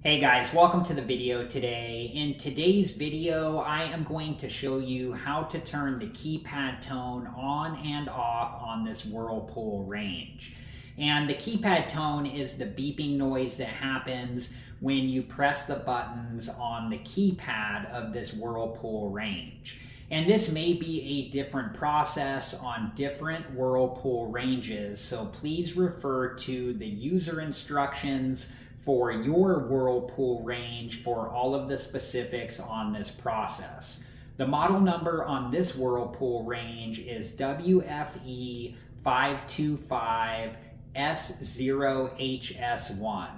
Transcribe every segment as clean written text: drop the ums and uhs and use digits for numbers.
Hey guys, welcome to the video today. In today's video, I am going to show you how to turn the keypad tone on and off on this Whirlpool range. And the keypad tone is the beeping noise that happens when you press the buttons on the keypad of this Whirlpool range. And this may be a different process on different Whirlpool ranges, so please refer to the user instructions for your Whirlpool range for all of the specifics on this process. The model number on this Whirlpool range is WFE525S0HS1.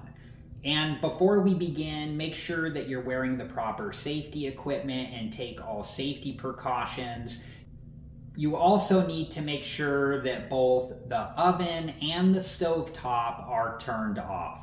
And before we begin, make sure that you're wearing the proper safety equipment and take all safety precautions. You also need to make sure that both the oven and the stovetop are turned off.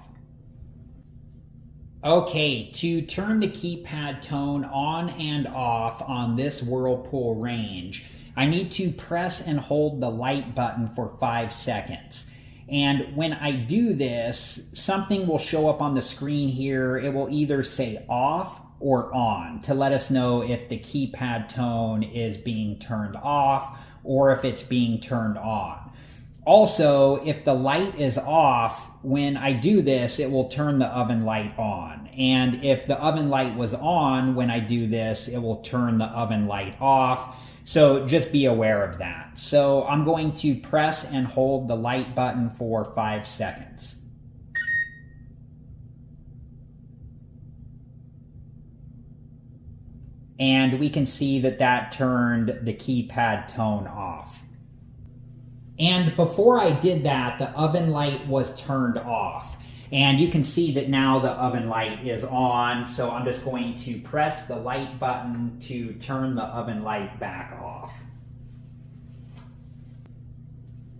Okay, to turn the keypad tone on and off on this Whirlpool range, I need to press and hold the light button for 5 seconds. And when I do this, something will show up on the screen here. It will either say off or on to let us know if the keypad tone is being turned off or if it's being turned on. Also, if the light is off, when I do this, it will turn the oven light on. And if the oven light was on when I do this, it will turn the oven light off. So just be aware of that. So I'm going to press and hold the light button for 5 seconds. And we can see that that turned the keypad tone off. And before I did that, the oven light was turned off. And you can see that now the oven light is on, so I'm just going to press the light button to turn the oven light back off.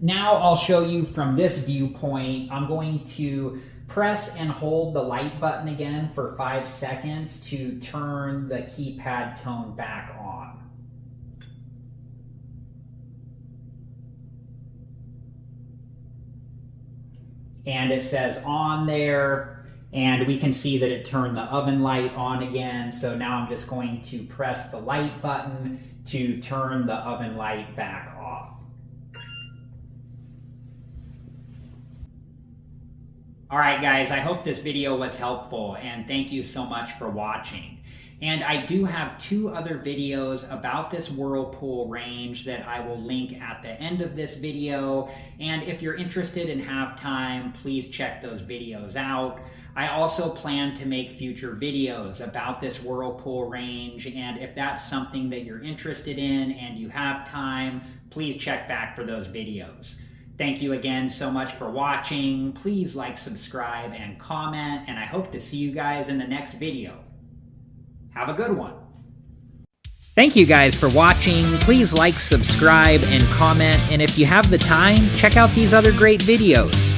Now I'll show you from this viewpoint. I'm going to press and hold the light button again for 5 seconds to turn the keypad tone back on. And it says on there, and we can see that it turned the oven light on again. So now I'm just going to press the light button to turn the oven light back off. All right, guys, I hope this video was helpful, and thank you so much for watching. And I do have 2 other videos about this Whirlpool range that I will link at the end of this video. And if you're interested and have time, please check those videos out. I also plan to make future videos about this Whirlpool range. And if that's something that you're interested in and you have time, please check back for those videos. Thank you again so much for watching. Please like, subscribe, and comment. And I hope to see you guys in the next video. Have a good one. Thank you guys for watching. Please like, subscribe, and comment. And if you have the time, check out these other great videos.